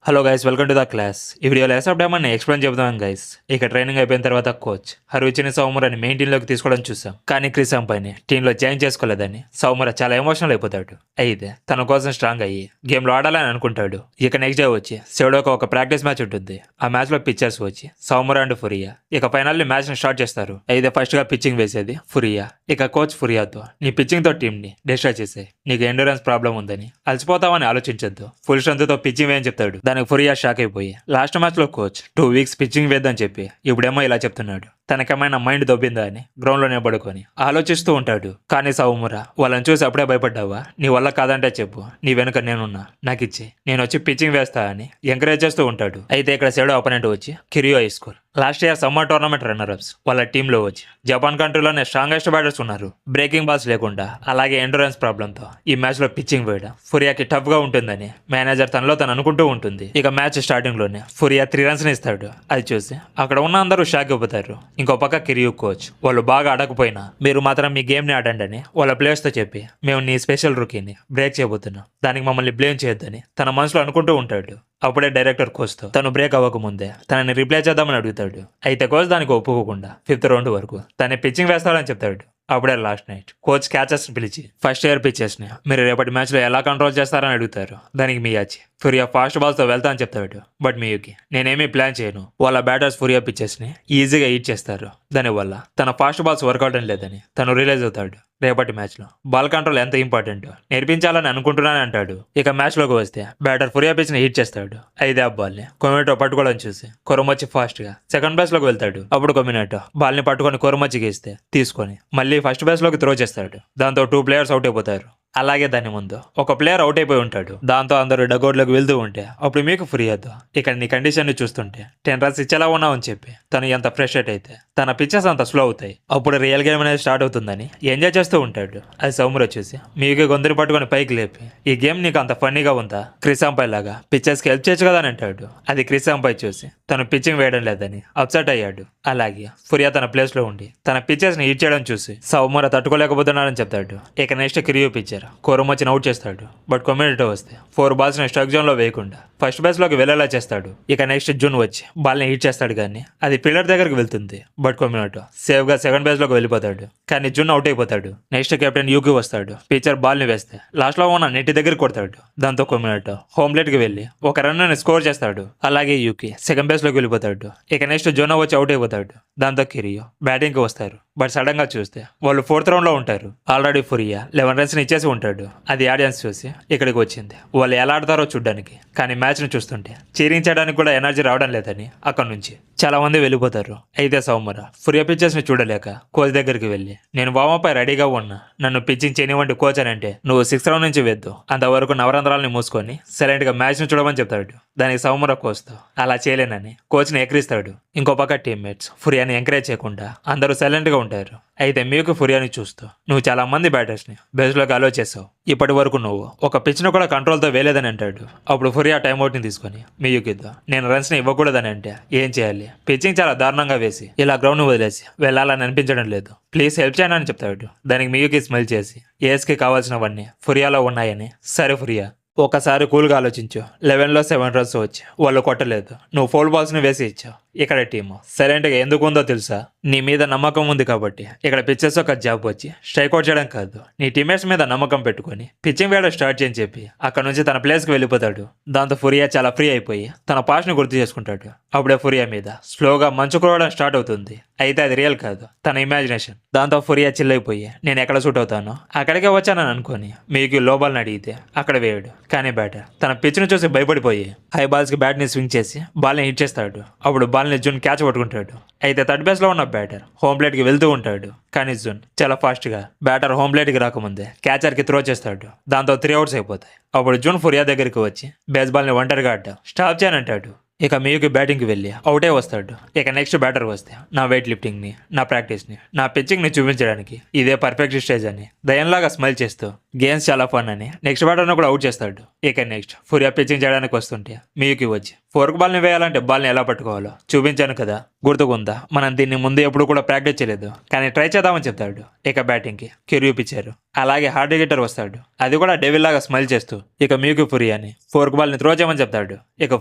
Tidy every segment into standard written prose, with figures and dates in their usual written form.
Hello guys, welcome to the class. ఈ వీడియోలో ఎస్ఆఫ్ diamond explain చెబుతాం గైస్. ఇక ట్రైనింగ్ అయిపోయిన తర్వాత కోచ్ హర్విచిని సౌమురాని మెయిన్ టీంలోకి తీసుకోవడం చూసాం. కానీ క్రిస్ అంపైని టీంలో జాయిన్ చేసుకోలేదని సౌముర చాలా ఎమోషనల్ అయిపోతాడు. అయితే తన కోసం స్ట్రాంగ్ అయ్యి గేమ్లో ఆడాలని అనుకుంటాడు. ఇక నెక్స్ట్ డే వచ్చి సెవడోకి ఒక ప్రాక్టీస్ మ్యాచ్ ఉంటుంది. ఆ మ్యాచ్ లో పిచ్చర్స్ వచ్చి సౌముర అండ్ ఫురియా ఇక ఫైనల్లీ మ్యాచ్ ని స్టార్ట్ చేస్తారు. అయితే ఫస్ట్ గా పిచ్చింగ్ వేసేది ఫురియా. ఇక కోచ్ ఫురియాతో నీ పిచ్చింగ్ తో టీం ని డిస్ట్రాయ్ చేసే, నీకు ఎండ్యూరెన్స్ ప్రాబ్లం ఉందని, అలసిపోతామని ఆలోచించొద్దు, ఫుల్ స్ట్రెంత్ తో పిచ్చింగ్ వేయని చెప్తాడు. దానికి ఫురియా షాక్ అయిపోయి లాస్ట్ మ్యాచ్ లో కోచ్ 2 వీక్స్ పిచ్చింగ్ వేద్దని చెప్పి ఇప్పుడేమో ఇలా చెప్తున్నాడు. తనకేమైనా మైండ్ దొబ్బిందా అని గ్రౌండ్ లోనే పడుకొని ఆలోచిస్తూ ఉంటాడు. కానీ సౌముర వాళ్ళని చూసి అప్పుడే భయపడ్డావా, నీ వల్ల కాదంటే చెప్పు, నీ వెనుక నేనున్నా, నాకిచ్చి నేను వచ్చి పిచ్చింగ్ వేస్తా అని ఎంకరేజ్ చేస్తూ ఉంటాడు. అయితే ఇక్కడ సెడో అపోనెంట్ వచ్చి కిరియో high school last year summer tournament runner ups. వాళ్ళ టీంలో వచ్చి జపాన్ కంట్రీలోనే స్ట్రాంగెస్ట్ బ్యాటర్స్ ఉన్నారు. బ్రేకింగ్ బాల్స్ లేకుండా అలాగే ఎండ్యూరెన్స్ ప్రాబ్లంతో ఈ మ్యాచ్ లో పిచ్చింగ్ వేయడం ఫురియాకి టఫ్ గా ఉంటుందని మేనేజర్ తనలో తను అనుకుంటూ ఉంటుంది. ఇక మ్యాచ్ స్టార్టింగ్ లోనే ఫురియా 3 runs ని ఇస్తాడు. అది చూసి అక్కడ ఉన్న అందరూ షాక్ అయిపోతారు. ఇంకో పక్క కిరియు కోచ్ వాళ్ళు బాగా ఆడకపోయినా మీరు మాత్రం మీ గేమ్ ని ఆడండి అని వాళ్ళ ప్లేయర్స్ తో చెప్పి మేము నీ స్పెషల్ రూకీని బ్రేక్ చేయబోతున్నాం, దానికి మమ్మల్ని బ్లేమ్ చేయొద్దని తన మనసులో అనుకుంటూ ఉంటాడు. అప్పుడే డైరెక్టర్ కోచ్తో తను బ్రేక్ అవ్వకముందే తనని రిప్లై చేద్దామని అడుగుతాడు. అయితే కోచ్ దానికి ఒప్పుకోకుండా 5th రౌండ్ వరకు తన పిచ్చింగ్ వేస్తాడని చెప్తాడు. అప్పుడే లాస్ట్ నైట్ కోచ్ క్యాచర్స్ పిలిచి ఫస్ట్ ఇయర్ పిచ్చెస్ ని మీరు రేపటి మ్యాచ్ లో ఎలా కంట్రోల్ చేస్తారని అడుగుతారు. దానికి మియాచి ఫురియా ఫాస్ట్ బాల్స్ తో వెళ్తా అని చెప్తాడు. బట్ మియుకి నేనేమీ ప్లాన్ చేయను, వాళ్ళ బ్యాటర్స్ ఫురియా పిచ్చెస్ ని ఈజీగా ఈట్ చేస్తారు, దానివల్ల తన ఫాస్ట్ బాల్స్ వర్కౌట్ లేదని తను రియలైజ్ అవుతాడు. రేపటి మ్యాచ్ లో బాల్ కంట్రోల్ ఎంత ఇంపార్టెంట్ నేర్పించాలని అనుకుంటున్నానని అంటాడు. ఇక మ్యాచ్ లోకి వస్తే బ్యాటర్ ఫురియా పిచ్ ని హిట్ చేస్తాడు. అయితే ఆ బాల్ ని కొమినోటో పట్టుకోవడం చూసి కొరమొచ్చి ఫాస్ట్ గా సెకండ్ ప్లేస్ లోకి వెళ్తాడు. అప్పుడు కొమినోటో బాల్ ని పట్టుకొని కొరమొచ్చి గీస్తే తీసుకొని మళ్ళీ ఫస్ట్ బేస్ లోకి త్రో చేస్తాడు. దాంతో 2 players అవుట్ అయిపోతారు. అలాగే దాని ముందు ఒక ప్లేయర్ అవుట్ అయిపోయి ఉంటాడు. దాంతో అందరూ డగౌట్లోకి వెళ్తూ ఉంటే అప్పుడు మీకు ఫురియాతో ఇక్కడ నీ కండిషన్ ని చూస్తుంటే 10 runs ఇచ్చేలా ఉన్నావు అని చెప్పి తను ఎంత ఫ్రస్ట్రేట్ అయితే తన పిచ్చెస్ అంత స్లో అవుతాయి. అప్పుడు రియల్ గేమ్ అనేది స్టార్ట్ అవుతుందని ఎంజాయ్ చేస్తూ ఉంటాడు. అది సౌముర వచ్చేసి మీకు గొంతుని పట్టుకొని పైకి లేపి ఈ గేమ్ నీకు అంత ఫన్నీగా ఉందా, క్రిస్ అంపై లాగా పిచ్చెస్ కి హెల్ప్ చేయొచ్చు కదా అని అంటాడు. అది క్రిస్ అంపై చూసి తను పిచ్చింగ్ వేయడం లేదని అప్సెట్ అయ్యాడు. అలాగే ఫురియా తన ప్లేస్ లో ఉండి తన పిచ్చెస్ ని హిట్ చేయడం చూసి సౌముర తట్టుకోలేకపోతున్నాడని చెప్తాడు. ఇక నెక్స్ట్ కిరియో పిచ్చర్ కొరమొచ్చిని అవుట్ చేస్తాడు. బట్ కొమినోటో వస్తే 4 balls ని స్ట్రైక్ జోన్ లో వేయకుండా ఫస్ట్ బేస్ లోకి వెళ్ళేలా చేస్తాడు. ఇక నెక్స్ట్ జూన్ వచ్చి బాల్ ని హిట్ చేస్తాడు కానీ అది పిల్లర్ దగ్గరికి వెళ్తుంది. బట్ కొమినోటో సేవ్ గా సెకండ్ బేస్ లోకి వెళ్ళిపోతాడు. కానీ జూన్ అవుట్ అయిపోతాడు. నెక్స్ట్ కెప్టెన్ యూకి వస్తాడు. పిచ్చర్ బాల్ ని వేస్తే లాస్ట్ లో ఉన్న నెట్ దగ్గర కొడతాడు. దాంతో కొమినోటో హోమ్ ప్లేట్ కి వెళ్లి ఒక రన్ ని స్కోర్ చేస్తాడు. అలాగే యూకి సెకండ్ బేస్ లోకి వెళ్ళిపోతాడు. ఇక నెక్స్ట్ జోనో వచ్చి అవుట్ అయిపోతాడు. దాంతో కిరియో బ్యాటింగ్ కి వస్తారు. బట్ సడన్ గా చూస్తే వాళ్ళు 4th రౌండ్ లో ఉంటారు. ఆల్రెడీ ఫురియా 11 runs ని ఇచ్చేసి ఉంటాడు. అది ఆడియన్స్ చూసి ఇక్కడికి వచ్చింది వాళ్ళు ఎలా ఆడతారో చూడ్డానికి, కానీ మ్యాచ్ ని చూస్తుంటే చీరింగ్ చేయడానికి కూడా ఎనర్జీ రావడం లేదని అక్కడ నుంచి చాలా మంది వెళ్ళిపోతారు. అయితే సౌముర ఫురియా పిచ్చెస్ ని చూడలేక కోచ్ దగ్గరికి వెళ్ళి నేను వార్మప్ పై రెడీగా ఉన్నా, నన్ను పిచ్చింగ్ చేయనివ్వండి కోచ్ అని అంటే నువ్వు 6th రౌండ్ నుంచి వెద్దు, అంతవరకు నవరంధ్రాలని మూసుకొని సైలెంట్ గా మ్యాచ్ ని చూడమని చెప్తాడు. దానికి సౌముర కోచ్తో అలా చేయలేనని కోచ్ ని ఎక్కిరిస్తాడు. ఇంకో పక్క టీమ్మేట్స్ ఫురియాని ఎంకరేజ్ చేయకుండా అందరూ సైలెంట్ గా ఉంటారు. అయితే మీకు ఫురియాని చూస్తూ నువ్వు చాలా మంది బ్యాటర్స్ ని బేస్ లోకి అలో చేసావు, ఇప్పటి వరకు నువ్వు ఒక పిచ్ ను కూడా కంట్రోల్ తో వేయలేదని అంటాడు. అప్పుడు ఫురియా టైమ్అవుట్ ని తీసుకొని మియుకితో నేను రన్స్ ని ఇవ్వకూడదని అంటే ఏం చేయాలి, పిచ్చింగ్ చాలా దారుణంగా వేసి ఇలా గ్రౌండ్ ను వదిలేసి వెళ్ళాలని అనిపించడం లేదు, ప్లీజ్ హెల్ప్ చేయండి అని చెప్తాడు. దానికి మియుకి స్మైల్ చేసి ఏఎస్కి కావాల్సినవన్నీ ఫురియాలో ఉన్నాయని సరే ఫురియా ఒకసారి కూల్గా ఆలోచించు, 11లో 7 runs వచ్చి వాళ్ళు కొట్టలేదు, నువ్వు 4 balls ని వేసి ఇచ్చావు. ఇక్కడ టీము సైలెంట్గా ఎందుకు ఉందో తెలుసా, నీ మీద నమ్మకం ఉంది కాబట్టి. ఇక్కడ పిచ్చెస్ ఒక జాబ్ వచ్చి స్ట్రైక్అవుట్ చేయడం కాదు, నీ టీమేట్స్ మీద నమ్మకం పెట్టుకొని పిచ్చింగ్ వేయడం స్టార్ట్ చేయని చెప్పి అక్కడ నుంచి తన ప్లేస్కి వెళ్ళిపోతాడు. దాంతో ఫురియా చాలా ఫ్రీ అయిపోయి తన పాస్ట్ని గుర్తు చేసుకుంటాడు. అప్పుడే ఫురియా మీద స్లోగా మంచు కురవడం స్టార్ట్ అవుతుంది. అయితే అది రియల్ కాదు, తన ఇమాజినేషన్. దాంతో ఫురియా చిల్ అయిపోయి నేను ఎక్కడ సూట్ అవుతానో అక్కడికే వచ్చానని అనుకొని మీకు లో బాల్ని అడిగితే అక్కడ వేయడు. కానీ బ్యాటర్ తన పిచ్ను చూసి భయపడిపోయి హై బాల్స్ కి బ్యాట్ ని స్వింగ్ చేసి బాల్ ని హిట్ చేస్తాడు. అప్పుడు బాల్ ని జూన్ క్యాచ్ పట్టుకుంటాడు. అయితే థర్డ్ బేస్ లో ఉన్న బ్యాటర్ హోమ్ ప్లేట్ కి వెళ్తూ ఉంటాడు. కానీ జూన్ చాలా ఫాస్ట్ గా బ్యాటర్ హోమ్ ప్లేట్ కి రాకముందే క్యాచర్ కి త్రో చేస్తాడు. దాంతో 3 outs అయిపోతాయి. అప్పుడు జూన్ ఫురియా దగ్గరికి వచ్చి బేస్బాల్ ని ఒంటరిగా ఆడ్డా స్టాప్ చేయనంటాడు. ఇక మీకు బ్యాటింగ్కి వెళ్ళి అవుటే వస్తాడు. ఇక నెక్స్ట్ బ్యాటర్ వస్తే నా వెయిట్ లిఫ్టింగ్ని, నా ప్రాక్టీస్ని, నా పిచ్చింగ్ని చూపించడానికి ఇదే పర్ఫెక్ట్ స్టేజ్ అని దయంలాగా స్మైల్ చేస్తూ గేమ్స్ చాలా ఫన్ అని నెక్స్ట్ బ్యాటర్ను కూడా అవుట్ చేస్తాడు. ఇక నెక్స్ట్ ఫురియా పిచ్చింగ్ చేయడానికి వస్తుంటే మీకు వచ్చి ఫోర్క్ బాల్ని వేయాలంటే బాల్ని ఎలా పట్టుకోవాలో చూపించాను కదా, గుర్తుకుందా? మనం దీన్ని ముందు ఎప్పుడు కూడా ప్రాక్టీస్ చేయలేదు, కానీ ట్రై చేద్దామని చెప్తాడు. ఇక బ్యాటింగ్కి కిర్యూ పిచ్చారు, అలాగే హార్డ్ హిట్టర్ వస్తాడు, అది కూడా డెవిల్ లాగా స్మైల్ చేస్తూ. ఇక మ్యూకి ఫురియాని ఫోర్క్ బాల్ని త్రో చేయమని చెప్తాడు. ఇక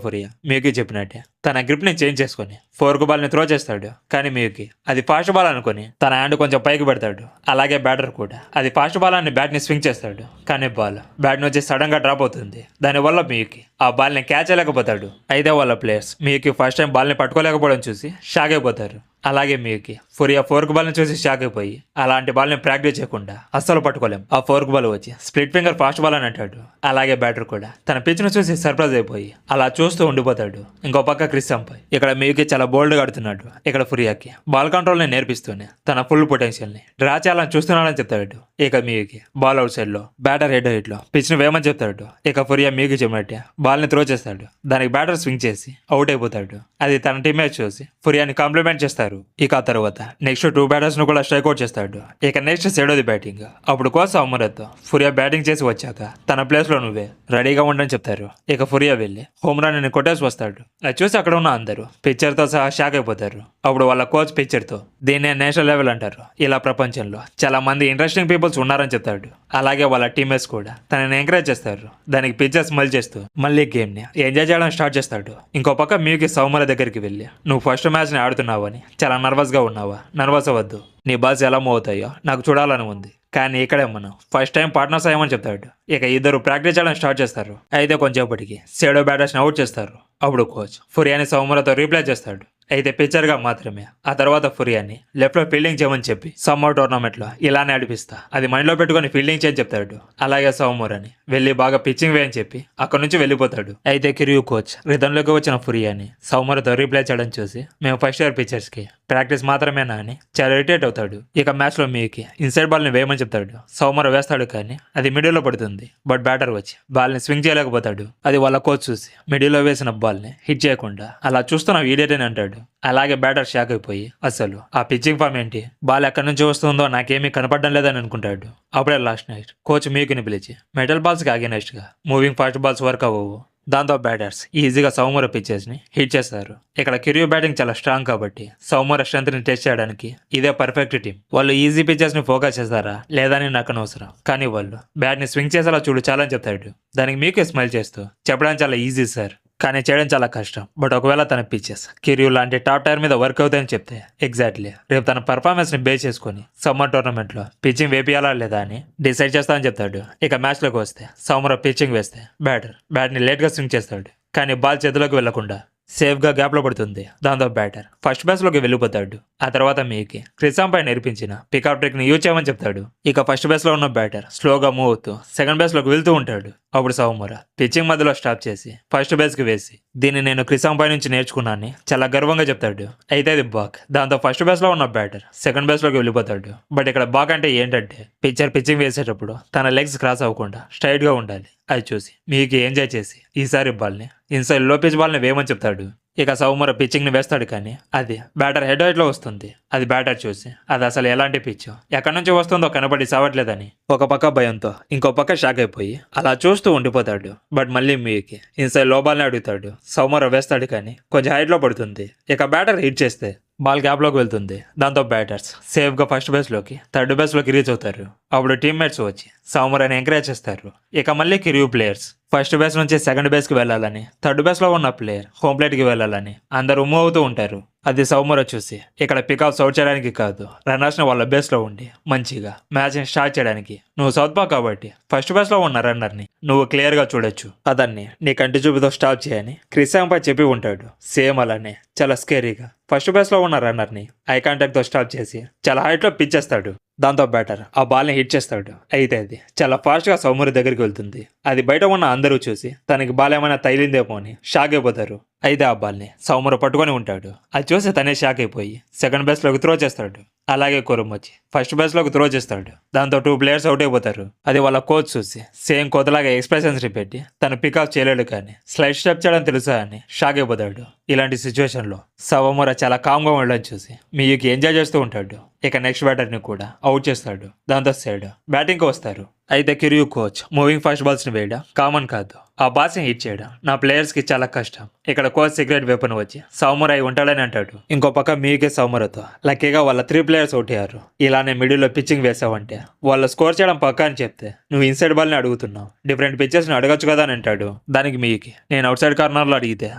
ఫురియా మ్యూకి చెప్పినట్టే తన గ్రిప్ని చేంజ్ చేసుకొని ఫోర్క్ బాల్ని త్రో చేస్తాడు. కానీ మ్యూకి అది ఫాస్ట్ బాల్ అనుకొని తన హ్యాండ్ కొంచెం పైకి పెడతాడు. అలాగే బ్యాటర్ కూడా అది ఫాస్ట్ బాల్ అని బ్యాట్ని స్వింగ్ చేస్తాడు. కానీ బాల్ బ్యాట్ నుంచి సడన్ గా డ్రాప్ అవుతుంది. దానివల్ల మ్యూకి ఆ బాల్ని క్యాచ్ చేయలేకపోతాడు. అయితే వాళ్ళ ప్లేయర్స్ మ్యూకి ఫస్ట్ టైం బాల్ని పట్టుకోలేకపోవడం చూసి షాక్ అయిపోతారు. అలాగే మ్యూకి ఫురియా ఫోర్క్ బాల్ని చూసి షాక్ అయిపోయి అలాంటి బాల్ని ప్రాక్టీస్ చేయకుండా అస్సలు పట్టుకోలేం, ఆ ఫోర్క్ బాల్ వచ్చి స్ప్లిట్ ఫింగర్ ఫాస్ట్ బాల్ అని అంటాడు. అలాగే బ్యాటర్ కూడా తన పిచ్ను చూసి సర్ప్రైజ్ అయిపోయి అలా చూస్తూ ఉండిపోతాడు. ఇంకో పక్క క్రిస్ అంపై ఇక్కడ మ్యూకి చాలా బోల్డ్ గా ఆడుతున్నాడు. ఇక్కడ ఫురియాకి బాల్ కంట్రోల్ ని నేర్పిస్తూనే తన ఫుల్ పొటెన్షియల్ ని డ్రా చేయాలని చూస్తున్నాడని చెప్తాడు. ఇక మ్యూకి బాల్ అవుట్ సైడ్ లో బ్యాటర్ హెడ్ హైట్ లో పిచ్ ని వేయమని చెప్తాడు. ఇక ఫురియా మ్యూకి చెప్పినట్టే బాల్ ని త్రో చేస్తాడు. దానికి బ్యాటర్ స్వింగ్ చేసి అవుట్ అయిపోతాడు. అది తన టీమ్మేట్ చూసి ఫురియాని కాంప్లిమెంట్ చేస్తారు. ఇక ఆ తర్వాత నెక్స్ట్ 2 బ్యాటర్స్ ను కూడా స్ట్రైక్ అవుట్ చేస్తాడు. ఇక నెక్స్ట్ సేడోది బ్యాటింగ్. అప్పుడు కోసం అమరత్ ఫురియా బ్యాటింగ్ చేసి వచ్చాక తన ప్లేస్ లో నువ్వే రెడీగా ఉండని చెప్తారు. ఇక ఫురియా వెళ్ళి హోమ్ రన్ ని కొట్టేసి వస్తాడు. అది చూసి అక్కడ ఉన్న అందరూ పిక్చర్ తో సహా షాక్ అయిపోతారు. అప్పుడు వాళ్ళ కోచ్ పిక్చర్ తో దీన్నే నేషనల్ లెవెల్ అంటారు, ఇలా ప్రపంచంలో చాలా మంది ఇంట్రెస్టింగ్ పీపుల్స్ ఉన్నారని చెప్తాడు. అలాగే వాళ్ళ టీమ్మేట్స్ కూడా తనని ఎంకరేజ్ చేస్తారు. దానికి పిక్చర్ స్మైల్ చేస్తూ మళ్ళీ గేమ్ ని ఎంజాయ్ చేయడం స్టార్ట్ చేస్తాడు. ఇంకో పక్క మ్యూకి సౌమర దగ్గరికి వెళ్ళి నువ్వు ఫస్ట్ మ్యాచ్ ని ఆడుతున్నావని చాలా నర్వస్ గా ఉన్నావా? నర్వస్ అవ్వద్దు, నీ బాల్స్ ఎలా మూవ్ అవుతాయో నాకు చూడాలని ఉంది. కానీ ఇక్కడే మనం ఫస్ట్ టైం పార్ట్నర్స్ అయ్యామని చెప్తాడు. ఇక ఇద్దరు ప్రాక్టీస్ చేయడం స్టార్ట్ చేస్తారు. అయితే కొంచెంసేపటికి షాడో బ్యాటర్స్ ని అవుట్ చేస్తారు. అప్పుడు కోచ్ ఫురియాని సౌమరతో రీప్లే చేస్తాడు. అయితే పిచ్చర్ గా మాత్రమే. ఆ తర్వాత ఫురియాని లెఫ్ట్ లో ఫీల్డింగ్ చేయమని చెప్పి సమ్మర్ టోర్నమెంట్ లో ఇలానే ఆడిపిస్తా, అది మైండ్ లో పెట్టుకుని ఫీల్డింగ్ చేయని చెప్తాడు. అలాగే సౌమరని వెళ్ళి బాగా పిచ్చింగ్ వేయని చెప్పి అక్కడ నుంచి వెళ్ళిపోతాడు. అయితే కిరియూ కోచ్ రిధంలోకి వచ్చిన ఫురియాని సౌమరతో రీప్లే చేయడం చూసి మేము ఫస్ట్ ఇయర్ పిచ్చర్స్ కి ప్రాక్టీస్ మాత్రమేనా అని చాలా ఇరిటేట్ అవుతాడు. ఇక మ్యాచ్ లో మీకి ఇన్సైడ్ బాల్ ని వేయమని చెప్తాడు. సౌమర వేస్తాడు కానీ అది మిడిల్ లో పడుతుంది. బట్ బ్యాటర్ వచ్చి బాల్ ని స్వింగ్ చేయలేకపోతాడు. అది వాళ్ళ కోచ్ చూసి మిడిల్ లో వేసిన బాల్ ని హిట్ చేయకుండా అలా చూస్తున్న వీడియోని అంటాడు. అలాగే బ్యాటర్ షాక్ అయిపోయి అసలు ఆ పిచ్చింగ్ ఫామ్ ఏంటి, బాల్ ఎక్కడి నుంచి వస్తుందో నాకేమీ కనపడడం లేదని అనుకుంటాడు. అప్పుడే లాస్ట్ నైట్ కోచ్ మీకుని పిలిచి మెటల్ బాల్స్ కి అగేనెస్ట్ గా మూవింగ్ ఫాస్ట్ బాల్స్ వర్క్ అవ్వవు. దాంతో బ్యాటర్స్ ఈజీగా సౌమర పిచ్చెస్ ని హిట్ చేస్తారు. ఇక్కడ కిరియో బ్యాటింగ్ చాలా స్ట్రాంగ్ కాబట్టి సౌమర స్ట్రెంత్ ని టెస్ట్ చేయడానికి ఇదే పర్ఫెక్ట్ టీం. వాళ్ళు ఈజీ పిచ్చెస్ ని ఫోకస్ చేస్తారా లేదని నాకు అనవసరం, కానీ వాళ్ళు బ్యాట్ ని స్వింగ్ చేసేలా చూడు చాలా అని చెప్తాడు. దానికి మీకే స్మైల్ చేస్తూ చెప్పడానికి చాలా ఈజీ సార్, కానీ చేయడం చాలా కష్టం. బట్ ఒకవేళ తన పిచ్చెస్ కిరియూ లాంటి టాప్ టైర్ మీద వర్క్ అవుతాయని చెప్తే ఎగ్జాక్ట్లీ రేపు తన పర్ఫార్మెన్స్ ని బేస్ చేసుకుని సమ్మర్ టోర్నమెంట్ లో పిచ్చింగ్ వేపియాలా లేదా అని డిసైడ్ చేస్తానని చెప్తాడు. ఇక మ్యాచ్ లోకి వస్తే సౌమర పిచ్చింగ్ వేస్తే బ్యాట్ ని లేట్ గా స్వింగ్ చేస్తాడు. కానీ బాల్ చేతిలోకి వెళ్లకుండా సేఫ్ గా గ్యాప్ లో పడుతుంది. దాంతో బ్యాటర్ ఫస్ట్ బేస్ లోకి వెళ్ళిపోతాడు. ఆ తర్వాత మీకి క్రిసాం పై నేర్పించిన పికప్ ట్రిక్ ని యూజ్ చేయమని చెప్తాడు. ఇక ఫస్ట్ బేస్ లో ఉన్న బ్యాటర్ స్లోగా మూవ్ అవుతూ సెకండ్ బేస్ లోకి వెళ్తూ ఉంటాడు. అప్పుడు సౌమర పిచ్చింగ్ మధ్యలో స్టాప్ చేసి ఫస్ట్ బేస్ కి వేసి దీన్ని నేను క్రిసాం పై నుంచి నేర్చుకున్నానని చాలా గర్వంగా చెప్తాడు. అయితే అది బాక్. దాంతో ఫస్ట్ బేస్ లో ఉన్న బ్యాటర్ సెకండ్ బేస్ లోకి వెళ్ళిపోతాడు. బట్ ఇక్కడ బాక్ అంటే ఏంటంటే పిచ్చింగ్ వేసేటప్పుడు తన లెగ్స్ క్రాస్ అవ్వకుండా స్ట్రైట్ గా ఉండాలి. అది చూసి మీకు ఎంజాయ్ చేసి ఈసారి బాల్ని ఇన్సైడ్ లో పిచ్ బాల్ని వేయమని చెప్తాడు. ఇక సౌమర పిచ్చింగ్ ని వేస్తాడు కానీ అది బ్యాటర్ హెడ్ హైట్ లో వస్తుంది. అది బ్యాటర్ చూసి అది అసలు ఎలాంటి పిచ్ ఎక్కడి నుంచి వస్తుందో కనబడి సావట్లేదని ఒక పక్క భయంతో ఇంకో పక్క షాక్ అయిపోయి అలా చూస్తూ ఉండిపోతాడు. బట్ మళ్ళీ మీకి ఇన్సైడ్ లో బాల్ని అడుగుతాడు. సౌమర వేస్తాడు కానీ కొంచెం హైట్ లో పడుతుంది. ఇక బ్యాటర్ హిట్ చేస్తే బాల్ గ్యాప్ లోకి వెళ్తుంది. దాంతో బ్యాటర్స్ సేఫ్ గా ఫస్ట్ బేస్ లోకి థర్డ్ బేస్ లోకి రీచ్ అవుతారు. అప్పుడు టీమ్మేట్స్ వచ్చి సౌమరని ఎంకరేజ్ చేస్తారు. ఇక మళ్ళీ కిరియూ ప్లేయర్స్ ఫస్ట్ బేస్ నుంచి సెకండ్ బేస్ కి వెళ్ళాలని, థర్డ్ బేస్ లో ఉన్న ప్లేయర్ హోమ్ ప్లేట్ కి వెళ్ళాలని అందరూ మూవ్ అవుతూ ఉంటారు. అది సౌమర చూసి ఇక్కడ పికప్స్ అవుట్ చేయడానికి కాదు, రన్నర్స్ ని వాళ్ళ బేస్ లో ఉండి మంచిగా మ్యాచ్ ని స్టార్ట్ చేయడానికి. నువ్వు సౌత్ పా కాబట్టి ఫస్ట్ బేస్ లో ఉన్న రన్నర్ ని నువ్వు క్లియర్ గా చూడొచ్చు, అతన్ని నీ కంటి చూపుతో స్టాప్ చేయని క్రిసాంపై చెప్పి ఉంటాడు. సేమ్ అలానే చాలా స్కేరీగా ఫస్ట్ బేస్ లో ఉన్న రన్నర్ ని ఐ కాంటాక్ట్ తో స్టాప్ చేసి చాలా హైట్ లో పిచ్ చేస్తాడు. దాంతో బ్యాటర్ ఆ బాల్ ని హిట్ చేస్తాడు. అయితే అది చాలా ఫాస్ట్ గా సౌమర దగ్గరికి వెళ్తుంది. అది బయట ఉన్న అందరూ చూసి తనకి బాల్ ఏమైనా తగిలిందేమో అని షాక్ అయిపోతారు. అయితే ఆ బాల్ ని సౌమర పట్టుకొని ఉంటాడు. అది చూసి తనే షాక్ అయిపోయి సెకండ్ బేస్ లోకి త్రో చేస్తాడు. అలాగే కొరం వచ్చి ఫస్ట్ బేస్ లోకి త్రో చేస్తాడు. దాంతో 2 ప్లేయర్స్ అవుట్ అయిపోతారు. అది వాళ్ళ కోచ్ చూసి సేమ్ కోతలాగా ఎక్స్ప్రెషన్స్ పెట్టి తను పికప్ చేయలేడు కానీ స్లైడ్ స్టెప్ చేయడం తెలుసా అని షాక్ అయిపోతాడు. ఇలాంటి సిచ్యువేషన్ లో సౌమర చాలా కామ్ గా ఉండడం చూసి మీకు ఎంజాయ్ చేస్తూ ఉంటాడు. ఇక నెక్స్ట్ బ్యాటర్ ని కూడా అవుట్ చేస్తాడు. దాంతో సైడ్ బ్యాటింగ్ కి వస్తారు. అయితే కిరియూ కోచ్ మూవింగ్ ఫాస్ట్ బాల్స్ ని వేయడం కామన్ కాదు, ఆ బాస్ని హిట్ చేయడం నా ప్లేయర్స్కి చాలా కష్టం. ఇక్కడ కోచ్ సీక్రెట్ వెపన్ వచ్చి సౌమురాయ్ ఉంటాడని అంటాడు. ఇంకో పక్క మీకే సౌమరతో లక్కీగా వాళ్ళ 3 ప్లేయర్స్ ఓటారు. ఇలానే మిడిల్లో పిచ్చింగ్ వేసావంటే వాళ్ళు స్కోర్ చేయడం పక్కా అని చెప్తే నువ్వు ఇన్సైడ్ బాల్ని అడుగుతున్నావు, డిఫరెంట్ పిచ్చెస్ని అడగచ్చు కదా అని అంటాడు. దానికి మీకి నేను అవుట్ సైడ్ కార్నర్లో అడిగితే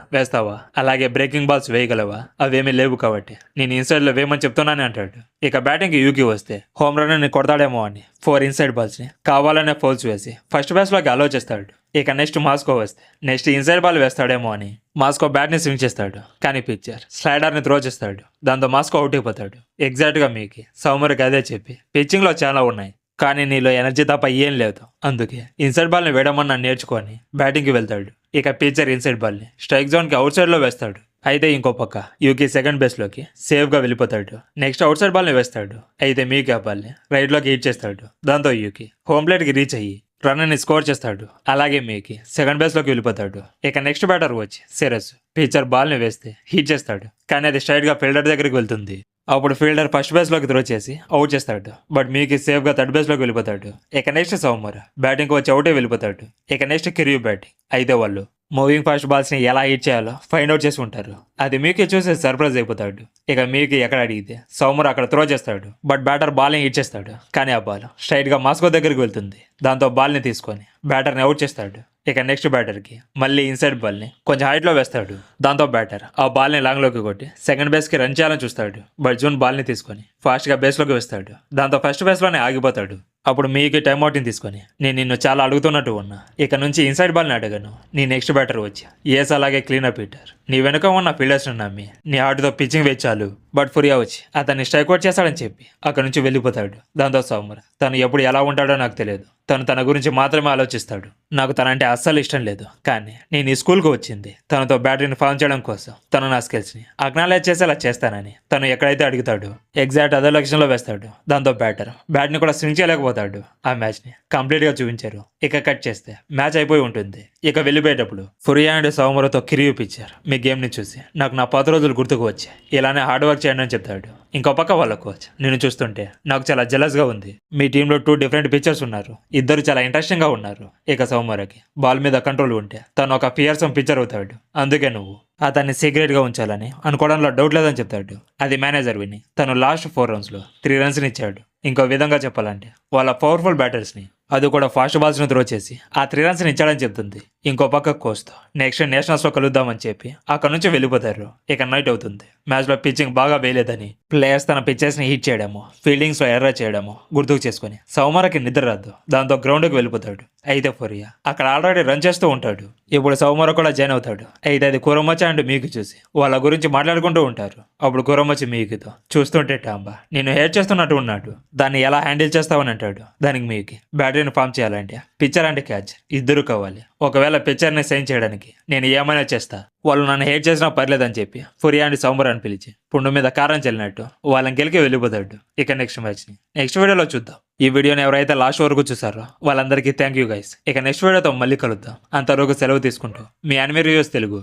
వేస్తావా, అలాగే బ్రేకింగ్ బాల్స్ వేయగలవా, అవేమీ లేవు కాబట్టి నేను ఇన్సైడ్లో వేయమని చెప్తున్నానని అంటాడు. ఇక బ్యాటింగ్ యూకి వస్తే హోమ్ రన్ ని కొడతాడేమో అని 4 ఇన్సైడ్ బాల్స్ని కావాలనే ఫౌల్స్ వేసి ఫస్ట్ బేస్లోకి అలో చేస్తాడు. ఇక నెక్స్ట్ మాస్కో వస్తే నెక్స్ట్ ఇన్సైడ్ బాల్ వేస్తాడేమో అని మాస్కో బ్యాట్ని స్వింగ్ చేస్తాడు. కానీ పిచ్చర్ స్లైడర్ని త్రో చేస్తాడు. దాంతో మాస్కో అవుట్ అయిపోతాడు. ఎగ్జాక్ట్గా మీకు సౌమర్కి అదే చెప్పి పిచ్చింగ్లో చాలా ఉన్నాయి కానీ నీలో ఎనర్జీ తప్ప ఏం లేదు, అందుకే ఇన్సైడ్ బాల్ని వేయడమని నన్ను నేర్చుకొని బ్యాటింగ్కి వెళ్తాడు. ఇక పిచ్చర్ ఇన్సైడ్ బాల్ని స్ట్రైక్ జోన్కి అవుట్ సైడ్లో వేస్తాడు. అయితే ఇంకో పక్క యూకి సెకండ్ బేస్లోకి సేఫ్గా వెళ్ళిపోతాడు. నెక్స్ట్ అవుట్ సైడ్ బాల్ని వేస్తాడు. అయితే మీకు ఆ బాల్ని రైట్లోకి హిట్ చేస్తాడు. దాంతో యూకి హోమ్ ప్లేట్కి రీచ్ అయ్యి రన్ని స్కోర్ చేస్తాడు. అలాగే మీకి సెకండ్ బేస్లోకి వెళ్ళిపోతాడు. ఇక నెక్స్ట్ బ్యాటర్ వచ్చి సిరస్ పిచ్చర్ బాల్ని వేస్తే హిట్ చేస్తాడు. కానీ అది స్ట్రైట్గా ఫీల్డర్ దగ్గరికి వెళ్తుంది. అప్పుడు ఫీల్డర్ ఫస్ట్ బేస్లోకి త్రో చేసి అవుట్ చేస్తాడు. బట్ మీకు సేఫ్గా థర్డ్ బేస్లోకి వెళ్ళిపోతాడు. ఇక నెక్స్ట్ సౌమర్ బ్యాటింగ్కి వచ్చి అవుటే వెళ్ళిపోతాడు. ఇక నెక్స్ట్ కిరియూ బ్యాటింగ్. అయితే వాళ్ళు మూవింగ్ ఫాస్ట్ బాల్స్ని ఎలా హిట్ చేయాలో ఫైండ్ అవుట్ చేసి ఉంటారు. అది మీకు చూసి సర్ప్రైజ్ అయిపోతాడు. ఇక మీకు ఎక్కడ అడిగితే సౌమర్ అక్కడ త్రో చేస్తాడు. బట్ బ్యాటర్ బాల్ని హిట్ చేస్తాడు. కానీ ఆ బాల్ స్ట్రైట్గా మాస్కో దగ్గరికి వెళ్తుంది. దాంతో బాల్ని తీసుకొని బ్యాటర్ని అవుట్ చేస్తాడు. ఇక నెక్స్ట్ బ్యాటర్కి మళ్ళీ ఇన్సైడ్ బాల్ని కొంచెం హైట్లో వేస్తాడు. దాంతో బ్యాటర్ ఆ బాల్ని లాంగ్లోకి కొట్టి సెకండ్ బేస్కి రన్ చేయాలని చూస్తాడు. బట్ జూన్ బాల్ని తీసుకొని ఫాస్ట్గా బేస్లోకి వేస్తాడు. దాంతో ఫస్ట్ బేస్లోనే ఆగిపోతాడు. అప్పుడు మీకు టైంఅవుట్ని తీసుకొని నేను నిన్ను చాలా అడుగుతున్నట్టు ఉన్నా, ఇక నుంచి ఇన్సైడ్ బాల్ని అడగను. నీ నెక్స్ట్ బ్యాటర్ వచ్చి ఏస్ అలాగే క్లీనప్ హిట్టర్. నీ వెనుక ఉన్న ఫీల్డర్స్ని నమ్మి నీ హార్ట్తో పిచ్చింగ్ వేచాలు. బట్ ఫురియా వచ్చి అతన్ని స్ట్రైక్అవుట్ చేస్తాడని చెప్పి అక్కడ నుంచి వెళ్ళిపోతాడు. దాంతో సౌమర్ తను ఎప్పుడు ఎలా ఉంటాడో నాకు తెలియదు, తను తన గురించి మాత్రమే ఆలోచిస్తాడు. నాకు తనంటే అస్సలు ఇష్టం లేదు, కానీ నేను ఈ స్కూల్కి వచ్చింది తనతో బ్యాటరీని ఫామ్ చేయడం కోసం. తను నా స్కిల్స్ని అక్నాలెడ్జ్ చేసేలా చేస్తానని తను ఎక్కడైతే అడుగుతాడో ఎగ్జాక్ట్ అదే లక్ష్యంలో వేస్తాడు. దాంతో బ్యాట్ని కూడా స్వింగ్ చేయలేకపోతాడు. ఆ మ్యాచ్ని కంప్లీట్గా చూపించారు. ఇక కట్ చేస్తే మ్యాచ్ అయిపోయి ఉంటుంది. ఇక వెళ్ళిపోయేటప్పుడు ఫురియా అండ్ సౌమర్తో కిరియూ పిచ్చారు. మీ గేమ్ని చూసి నాకు నా పాత రోజులు గుర్తుకు వచ్చాయి, ఇలానే హార్డ్ వర్క్ చేయండి అని చెప్తాడు. ఇంకో పక్క వాళ్ళ కోచ్ నిన్ను చూస్తుంటే నాకు చాలా జెలస్గా ఉంది. మీ టీంలో 2 డిఫరెంట్ పిచ్చర్స్ ఉన్నారు, ఇద్దరు చాలా ఇంట్రెస్టింగ్గా ఉన్నారు. ఇక సౌమర్కి బాల్ మీద కంట్రోల్ ఉంటే తను ఒక ఫియర్సమ్ పిచ్చర్ అవుతాడు. అందుకే నువ్వు అతన్ని సీక్రెట్గా ఉంచాలని అనుకోవడంలో డౌట్ లేదని చెప్తాడు. అది మేనేజర్ విని తను లాస్ట్ 4 రౌండ్స్లో 3 రన్స్ని ఇచ్చాడు. ఇంకో విధంగా చెప్పాలంటే వాళ్ళ పవర్ఫుల్ బ్యాటర్స్ని అది కూడా ఫాస్ట్ బాల్స్ని త్రో చేసి ఆ 3 రన్స్ని ఇచ్చాడని చెప్తుంది. ఇంకో పక్క కోచ్తో నెక్స్ట్ నేషనల్స్లో కలుద్దామని చెప్పి అక్కడ నుంచి వెళ్ళిపోతారు. ఇక నైట్ అవుతుంది. మ్యాచ్లో పిచ్చింగ్ బాగా వేయలేదని ప్లేయర్స్ తన పిచ్చెస్ని హిట్ చేయడము, ఫీల్డింగ్స్లో ఎర్రర్ చేయడము గుర్తుకు చేసుకుని సౌమర్కి నిద్ర రాదు. దాంతో గ్రౌండ్కి వెళ్ళిపోతాడు. అయితే ఫొరియా అక్కడ ఆల్రెడీ రన్ చేస్తూ ఉంటాడు. ఇప్పుడు సౌమర్ కూడా జాయిన్ అవుతాడు. అయితే అది కురమచ్చ అండ్ మీకు చూసి వాళ్ళ గురించి మాట్లాడుకుంటూ ఉంటారు. అప్పుడు కురమచ్చి మీకుతో చూస్తుంటే టాంబా నేను హేట్ చేస్తున్నట్టు ఉన్నాడు, దాన్ని ఎలా హ్యాండిల్ చేస్తావని అంటాడు. దానికి మీకు బ్యాటరీని ఫామ్ చేయాలంటే పిచ్చర్ అంటే క్యాచ్ ఇద్దరు కావాలి. ఒకవేళ పిచ్చర్ని సైన్ చేయడానికి నేను ఏమైనా చేస్తా, వాళ్ళు నన్ను హేట్ చేసినా పర్లేదని చెప్పి ఫురియా అండ్ సౌమర్ అని పిలిచి పుండు మీద కారం చెల్లినట్టు వాళ్ళని గెలికి వెళ్ళిపోతాడు. ఇక నెక్స్ట్ మ్యాచ్ని నెక్స్ట్ వీడియోలో చూద్దాం. ఈ వీడియోని ఎవరైతే లాస్ట్ వరకు చూసారో వాళ్ళందరికీ థ్యాంక్ యూ గైస్. ఇక నెక్స్ట్ వీడియోతో మళ్ళీ కలుద్దాం. అంతవరకు సెలవు తీసుకుంటూ మీ యానిమే రివ్యూస్ తెలుగు.